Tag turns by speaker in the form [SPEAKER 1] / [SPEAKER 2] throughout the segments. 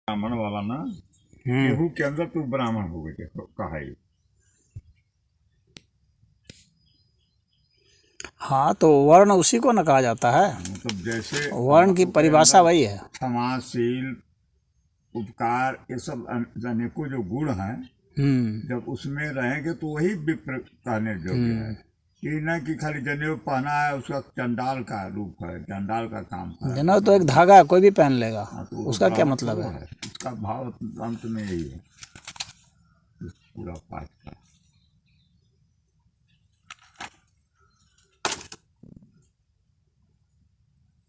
[SPEAKER 1] ब्राह्मण वाला ना,
[SPEAKER 2] हम्म।
[SPEAKER 1] गेहूं के अंदर तू ब्राह्मण हो गए तो कहा ही।
[SPEAKER 2] हाँ, तो वर्ण उसी को न कहा जाता है।
[SPEAKER 1] मतलब जैसे
[SPEAKER 2] वर्ण की परिभाषा वही है।
[SPEAKER 1] क्षमाशील, उपकार, ये सब अनेकों जो गुण हैं, जब उसमें रहेंगे तो वही विप्र कहने योग्य है। कि न कि खाली जनेऊ पहना है उसका चंडाल का रूप है, चंडाल का काम है।
[SPEAKER 2] जनेऊ तो एक धागा है, कोई भी पहन लेगा।
[SPEAKER 1] तो
[SPEAKER 2] उसका क्या मतलब है?
[SPEAKER 1] उसका भाव अंत में यही है इस पूरा पाठ का।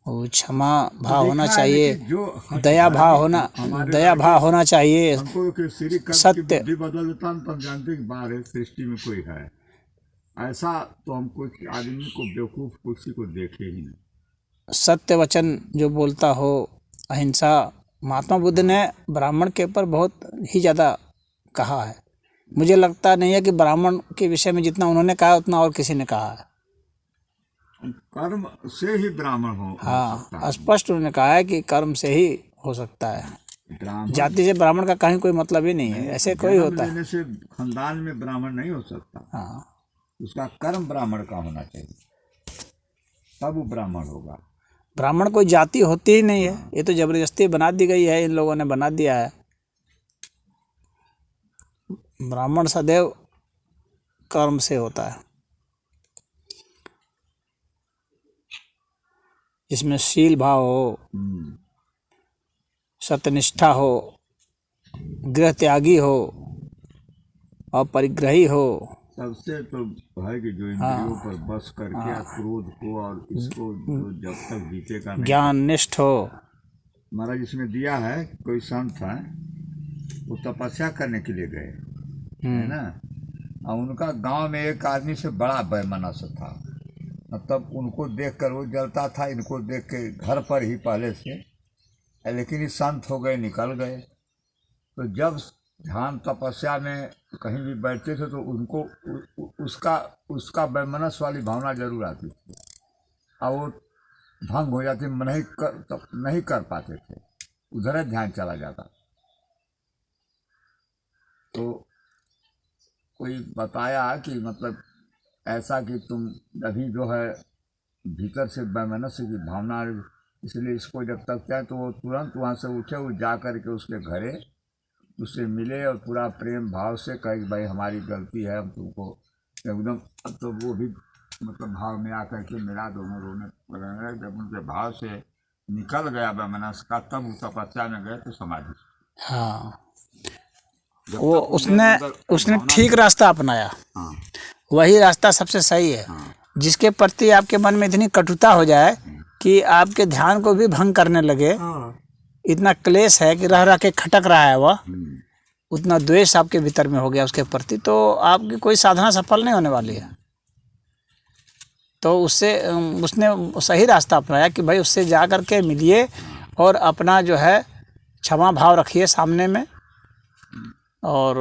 [SPEAKER 2] क्षमा भाव होना चाहिए,
[SPEAKER 1] जो
[SPEAKER 2] दया भाव होना चाहिए,
[SPEAKER 1] हमको कि श्री
[SPEAKER 2] सत्य
[SPEAKER 1] बुद्धि बदल देता तो हम जानते कि बाहर सृष्टि में कोई है ऐसा, तो हम कुछ आदमी को बेवकूफ किसी को देखे ही नहीं।
[SPEAKER 2] सत्य वचन जो बोलता हो, अहिंसा। महात्मा बुद्ध ने ब्राह्मण के ऊपर बहुत ही ज़्यादा कहा है। मुझे लगता नहीं है कि ब्राह्मण के विषय में जितना उन्होंने कहा उतना और किसी ने कहा है।
[SPEAKER 1] कर्म से ही ब्राह्मण हो
[SPEAKER 2] हाँ, स्पष्ट उन्होंने कहा है कि कर्म से ही हो सकता है। जाति से ब्राह्मण का कहीं कोई मतलब ही नहीं है। ऐसे कोई होता है
[SPEAKER 1] से खानदान में ब्राह्मण नहीं हो सकता।
[SPEAKER 2] हाँ,
[SPEAKER 1] उसका कर्म ब्राह्मण का होना चाहिए, तब वो ब्राह्मण होगा।
[SPEAKER 2] ब्राह्मण कोई जाति होती ही नहीं है। ये तो जबरदस्ती बना दी गई है, इन लोगों ने बना दिया है। ब्राह्मण सदैव कर्म से होता है, जिसमें शील भाव हो, सत्यनिष्ठा हो, गृह त्यागी हो और परिग्रही हो।
[SPEAKER 1] सबसे तो है कि जो इंद्रियों पर बस करके क्रोध को और इसको जब तक जीतेगा नहीं,
[SPEAKER 2] ज्ञान निष्ठ हो।
[SPEAKER 1] महाराज इसमें दिया है, कोई संत है वो तपस्या करने के लिए गए है ना, और उनका गांव में एक आदमी से बड़ा वैमनस्य था। मतलब उनको देखकर वो जलता था, इनको देख के घर पर ही पहले से, लेकिन ये संत हो गए, निकल गए। तो जब ध्यान तपस्या में कहीं भी बैठते थे तो उनको उसका वैमनस्य वाली भावना जरूर आती थी, और वो भंग हो जाती, नहीं कर पाते थे, उधर ध्यान चला जाता। तो कोई बताया कि मतलब ऐसा कि तुम अभी जो है भीतर से वैमनस्य की भावना, इसलिए इसको जब तक क्या, तो वो तुरंत वहाँ से उठे, वो जा कर के उसके घरे उससे मिले और पूरा प्रेम भाव से कहे कि भाई हमारी गलती है, हम तुमको एकदम। अब तो वो भी मतलब भाव में आकर के मिला, दोनों रोने लगे। जब उनके भाव से निकल गया वैमनस्य का, तब वो तपस्या में गए तो समाधि।
[SPEAKER 2] हाँ, वो उसने ठीक रास्ता अपनाया।
[SPEAKER 1] हाँ,
[SPEAKER 2] वही रास्ता सबसे सही है।
[SPEAKER 1] हाँ,
[SPEAKER 2] जिसके प्रति आपके मन में इतनी कटुता हो जाए कि आपके ध्यान को भी भंग करने लगे, इतना क्लेश है कि रह रह के खटक रहा है वह, उतना द्वेष आपके भीतर में हो गया उसके प्रति, तो आपकी कोई साधना सफल नहीं होने वाली है। तो उसने सही रास्ता अपनाया कि भाई उससे जा कर के मिलिए और अपना जो है क्षमा भाव रखिए सामने में, और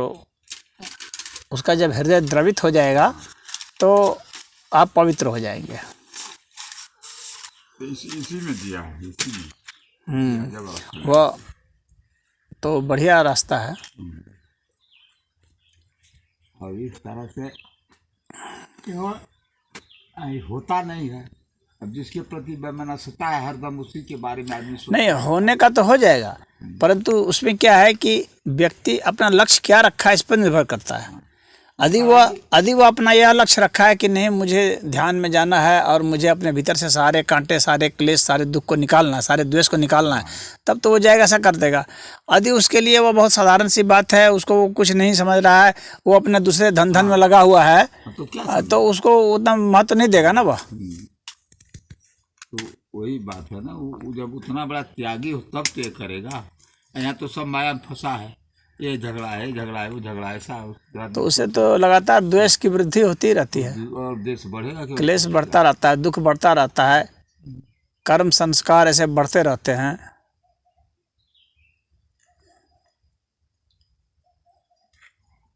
[SPEAKER 2] उसका जब हृदय द्रवित हो जाएगा तो आप पवित्र हो जाएंगे।
[SPEAKER 1] इसी में दिया है, इसी में।
[SPEAKER 2] वह तो बढ़िया रास्ता है।
[SPEAKER 1] और इस तरह से क्यों होता नहीं है। अब जिसके प्रति वैमनस्यता है हरदम उसी के बारे में आदमी सोचता
[SPEAKER 2] नहीं, होने का तो हो जाएगा, परंतु उसमें क्या है कि व्यक्ति अपना लक्ष्य क्या रखा है इस पर निर्भर करता है। यदि वो अपना यह लक्ष्य रखा है कि नहीं, मुझे ध्यान में जाना है और मुझे अपने भीतर से सारे कांटे, सारे क्लेश, सारे दुख को निकालना है, सारे द्वेष को निकालना है, तब तो वो जाएगा, ऐसा कर देगा। यदि उसके लिए वो बहुत साधारण सी बात है, उसको वो कुछ नहीं समझ रहा है, वो अपने दूसरे धन में लगा हुआ है, तो उसको उतना महत्व नहीं देगा ना वह।
[SPEAKER 1] तो वही बात है ना, वो जब उतना बड़ा त्यागी हो तब तो ये करेगा। यहाँ तो सब माया में फंसा है, ये झगड़ा है, वो झगड़ा है, ऐसा।
[SPEAKER 2] तो उससे तो लगातार द्वेष की वृद्धि होती रहती है,
[SPEAKER 1] और देश बढ़ेगा,
[SPEAKER 2] क्लेश बढ़ता रहता है, दुख बढ़ता रहता है, कर्म संस्कार ऐसे बढ़ते रहते हैं।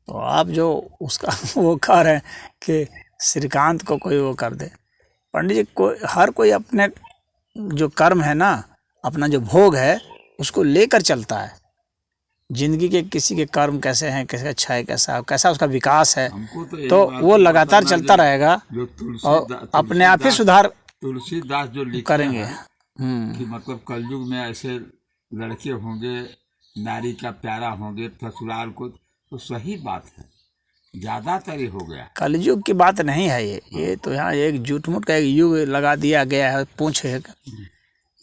[SPEAKER 2] तो आप जो उसका वो कह रहे हैं कि श्रीकांत को कोई वो कर दे, पंडित जी, हर कोई अपने जो कर्म है ना, अपना जो भोग है उसको लेकर चलता है। जिंदगी के किसी के कर्म कैसे हैं, कैसे अच्छा है, कैसा उसका विकास है,
[SPEAKER 1] हमको तो एक
[SPEAKER 2] तो
[SPEAKER 1] बात
[SPEAKER 2] वो
[SPEAKER 1] तो
[SPEAKER 2] लगातार
[SPEAKER 1] पता
[SPEAKER 2] चलता
[SPEAKER 1] जो-
[SPEAKER 2] रहेगा
[SPEAKER 1] जो
[SPEAKER 2] और अपने आप ही सुधार
[SPEAKER 1] तुलसीदास जो लिखते
[SPEAKER 2] करेंगे।
[SPEAKER 1] हैं कि मतलब कलयुग में ऐसे लड़के होंगे, नारी का प्यारा होंगे, ससुराल को, तो सही बात है, ज्यादातर ही हो गया।
[SPEAKER 2] कलयुग की बात नहीं है ये तो यहाँ एक झूठ मूठ का एक युग लगा दिया गया है, पूछ है।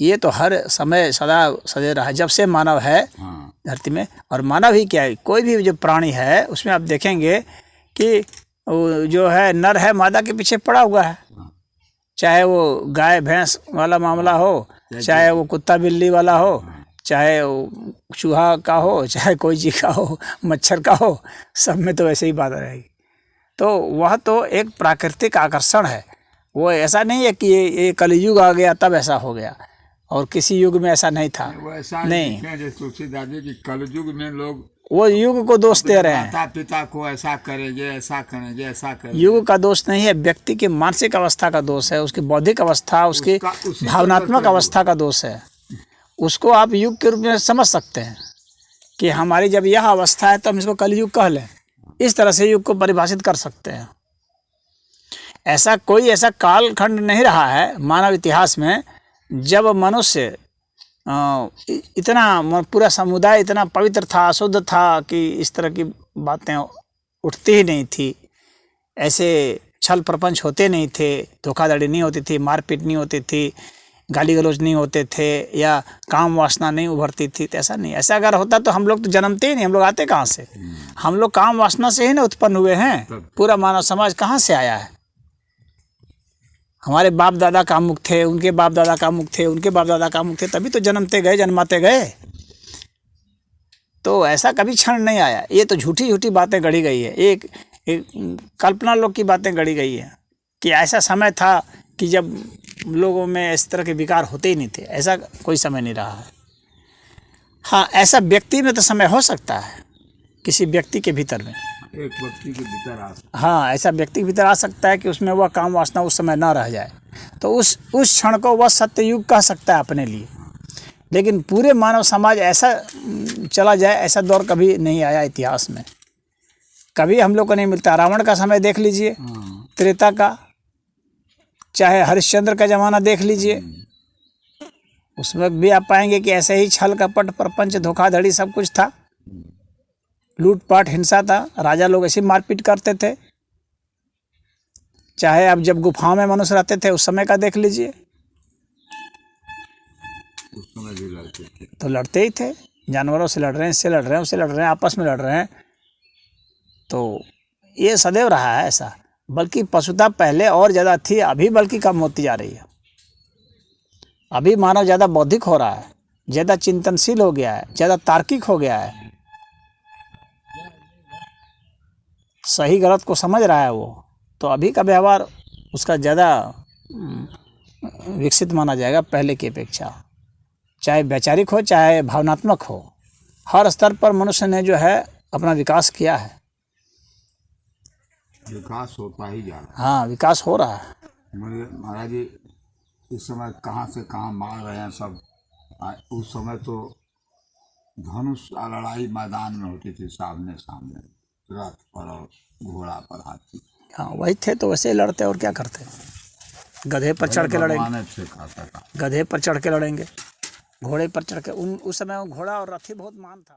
[SPEAKER 2] ये तो हर समय सदा सदै रहा, जब से मानव है
[SPEAKER 1] हाँ
[SPEAKER 2] धरती में। और मानव ही क्या है, कोई भी जो प्राणी है उसमें आप देखेंगे कि वो जो है नर है मादा के पीछे पड़ा हुआ है, चाहे वो गाय भैंस वाला मामला हो, चाहे वो कुत्ता बिल्ली वाला हो, चाहे वो चूहा का हो, चाहे कोई चीज का हो, मच्छर का हो, सब में तो ऐसे ही बात रहेगी। तो वह तो एक प्राकृतिक आकर्षण है, वो ऐसा नहीं है कि ये कलयुग आ गया तब ऐसा हो गया, और किसी युग में ऐसा नहीं था।
[SPEAKER 1] वो ऐसा
[SPEAKER 2] नहीं,
[SPEAKER 1] लिखे हैं जैसे तुलसीदास जी की कलयुग में लोग
[SPEAKER 2] वो युग को दोष दे रहे हैं।
[SPEAKER 1] माता पिता को ऐसा करेंगे, ऐसा करेंगे, ऐसा करेंगे।
[SPEAKER 2] युग का दोष नहीं है, व्यक्ति की मानसिक अवस्था का दोष है, उसकी बौद्धिक अवस्था, उसकी
[SPEAKER 1] उसी
[SPEAKER 2] भावनात्मक अवस्था का दोष है। उसको आप युग के रूप में समझ सकते हैं कि हमारी जब यह अवस्था है तो हम इसको कलयुग कह लें, इस तरह से युग को परिभाषित कर सकते हैं। ऐसा कोई ऐसा कालखंड नहीं रहा है मानव इतिहास में जब मनुष्य इतना पूरा समुदाय इतना पवित्र था, शुद्ध था कि इस तरह की बातें उठती ही नहीं थी, ऐसे छल प्रपंच होते नहीं थे, धोखाधड़ी नहीं होती थी, मारपीट नहीं होती थी, गाली गलौज नहीं होते थे, या काम वासना नहीं उभरती थी। तो ऐसा नहीं, ऐसा अगर होता तो हम लोग तो जन्मते ही नहीं, हम लोग आते कहाँ से? हम लोग काम वासना से ही ना उत्पन्न हुए हैं। पूरा मानव समाज कहाँ से आया है? हमारे बाप दादा कामुक थे, उनके बाप दादा कामुक थे, उनके बाप दादा कामुक थे, तभी तो जन्मते गए, जन्माते गए। तो ऐसा कभी क्षण नहीं आया। ये तो झूठी झूठी बातें गढ़ी गई है, एक कल्पना लोग की बातें गढ़ी गई है कि ऐसा समय था कि जब लोगों में इस तरह के विकार होते ही नहीं थे। ऐसा कोई समय नहीं रहा है। हाँ, ऐसा व्यक्ति में तो समय हो सकता है, किसी व्यक्ति के भीतर में,
[SPEAKER 1] एक व्यक्ति के भीतर आ सकता
[SPEAKER 2] हाँ, ऐसा व्यक्ति के भीतर आ सकता है कि उसमें वह काम वासना उस समय ना रह जाए, तो उस क्षण को वह सत्ययुग कह सकता है अपने लिए। लेकिन पूरे मानव समाज ऐसा चला जाए, ऐसा दौर कभी नहीं आया इतिहास में, कभी हम लोग को नहीं मिलता। रावण का समय देख लीजिए, त्रेता का, चाहे हरिश्चंद्र का जमाना देख लीजिए, उसमें भी आप पाएंगे कि ऐसे ही छल कपट प्रपंच धोखाधड़ी सब कुछ था, लूटपाट हिंसा था, राजा लोग ऐसी मारपीट करते थे। चाहे अब जब गुफाओं में मनुष्य रहते थे उस समय का देख लीजिए,
[SPEAKER 1] उस समय भी लड़ते थे।
[SPEAKER 2] तो लड़ते ही थे, जानवरों से लड़ रहे हैं, इससे लड़ रहे हैं, उससे लड़ रहे हैं, आपस में लड़ रहे हैं। तो ये सदैव रहा है ऐसा, बल्कि पशुता पहले और ज़्यादा थी, अभी बल्कि कम होती जा रही है। अभी मानव ज़्यादा बौद्धिक हो रहा है, ज़्यादा चिंतनशील हो गया है, ज़्यादा तार्किक हो गया है, सही गलत को समझ रहा है वो। तो अभी का व्यवहार उसका ज़्यादा विकसित माना जाएगा पहले की अपेक्षा, चाहे वैचारिक हो चाहे भावनात्मक हो। हर स्तर पर मनुष्य ने जो है अपना विकास किया है।
[SPEAKER 1] विकास होता ही जा रहा
[SPEAKER 2] हाँ, विकास हो रहा है।
[SPEAKER 1] है। महाराज जी इस समय कहाँ से कहाँ मार रहे हैं सब। उस समय तो धनुष लड़ाई मैदान में होती थी, सामने सामने, रथ पर और घोड़ा पर हाथी।
[SPEAKER 2] हाँ, वही थे तो वैसे ही लड़ते, और क्या करते? गधे पर चढ़ के लड़ेंगे,
[SPEAKER 1] भगवान से खाता था।
[SPEAKER 2] गधे पर चढ़ के लड़ेंगे, घोड़े पर चढ़ के। उस समय घोड़ा और रथ ही बहुत मान था।